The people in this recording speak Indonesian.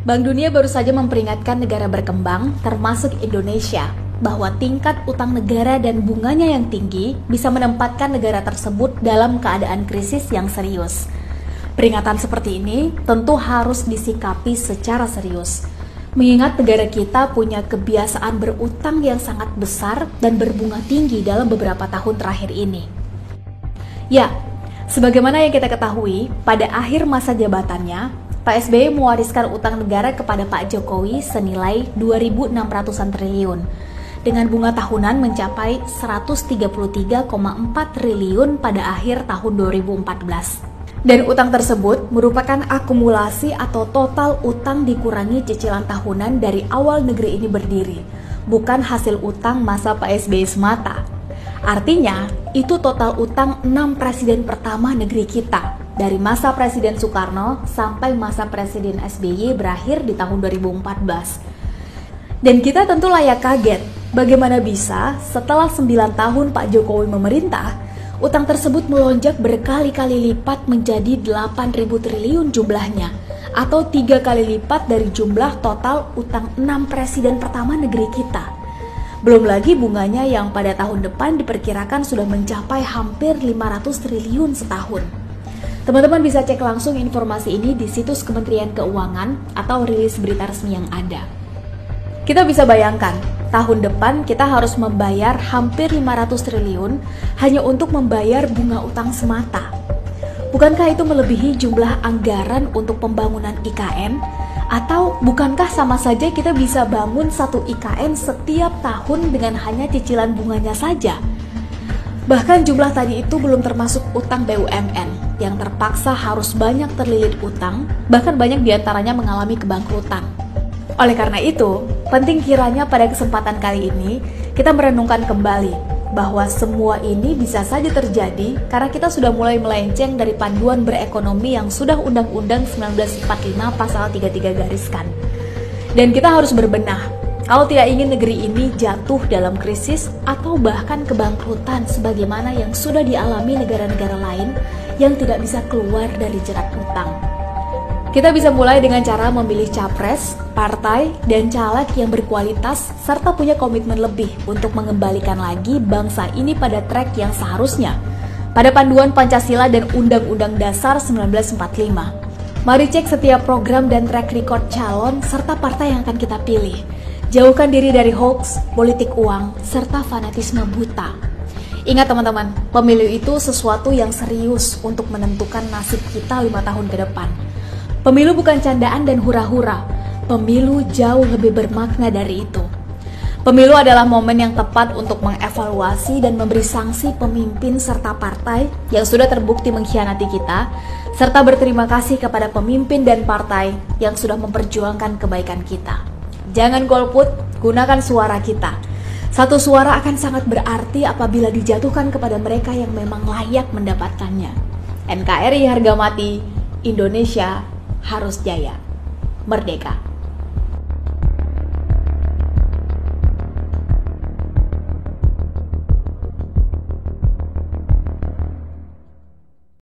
Bank Dunia baru saja memperingatkan negara berkembang, termasuk Indonesia, bahwa tingkat utang negara dan bunganya yang tinggi bisa menempatkan negara tersebut dalam keadaan krisis yang serius. Peringatan seperti ini tentu harus disikapi secara serius, mengingat negara kita punya kebiasaan berutang yang sangat besar dan berbunga tinggi dalam beberapa tahun terakhir ini. Ya, sebagaimana yang kita ketahui, pada akhir masa jabatannya, Pak SBY mewariskan utang negara kepada Pak Jokowi senilai 2.600-an triliun, dengan bunga tahunan mencapai 133,4 triliun pada akhir tahun 2014. Dan utang tersebut merupakan akumulasi atau total utang dikurangi cicilan tahunan dari awal negeri ini berdiri, bukan hasil utang masa Pak SBY semata. Artinya, itu total utang 6 presiden pertama negeri kita, dari masa Presiden Soekarno sampai masa Presiden SBY berakhir di tahun 2014. Dan kita tentu layak kaget, bagaimana bisa setelah 9 tahun Pak Jokowi memerintah, utang tersebut melonjak berkali-kali lipat menjadi 8.000 triliun jumlahnya, atau 3 kali lipat dari jumlah total utang 6 presiden pertama negeri kita. Belum lagi bunganya yang pada tahun depan diperkirakan sudah mencapai hampir 500 triliun setahun. Teman-teman bisa cek langsung informasi ini di situs Kementerian Keuangan atau rilis berita resmi yang ada. Kita bisa bayangkan, tahun depan kita harus membayar hampir 500 triliun hanya untuk membayar bunga utang semata. Bukankah itu melebihi jumlah anggaran untuk pembangunan IKN? Atau bukankah sama saja kita bisa bangun satu IKN setiap tahun dengan hanya cicilan bunganya saja? Bahkan jumlah tadi itu belum termasuk utang BUMN yang terpaksa harus banyak terlilit utang, bahkan banyak diantaranya mengalami kebangkrutan. Oleh karena itu, penting kiranya pada kesempatan kali ini kita merenungkan kembali bahwa semua ini bisa saja terjadi karena kita sudah mulai melenceng dari panduan berekonomi yang sudah Undang-Undang 1945 pasal 33 gariskan. Dan kita harus berbenah kalau tidak ingin negeri ini jatuh dalam krisis atau bahkan kebangkrutan sebagaimana yang sudah dialami negara-negara lain yang tidak bisa keluar dari jerat utang. Kita bisa mulai dengan cara memilih capres, partai, dan caleg yang berkualitas serta punya komitmen lebih untuk mengembalikan lagi bangsa ini pada trek yang seharusnya pada panduan Pancasila dan Undang-Undang Dasar 1945. Mari cek setiap program dan track record calon serta partai yang akan kita pilih. Jauhkan diri dari hoax, politik uang, serta fanatisme buta. Ingat teman-teman, pemilu itu sesuatu yang serius untuk menentukan nasib kita 5 tahun ke depan. Pemilu bukan candaan dan hura-hura. Pemilu jauh lebih bermakna dari itu. Pemilu adalah momen yang tepat untuk mengevaluasi dan memberi sanksi pemimpin serta partai yang sudah terbukti mengkhianati kita, serta berterima kasih kepada pemimpin dan partai yang sudah memperjuangkan kebaikan kita. Jangan golput, gunakan suara kita. Satu suara akan sangat berarti apabila dijatuhkan kepada mereka yang memang layak mendapatkannya. NKRI harga mati, Indonesia harus jaya. Merdeka.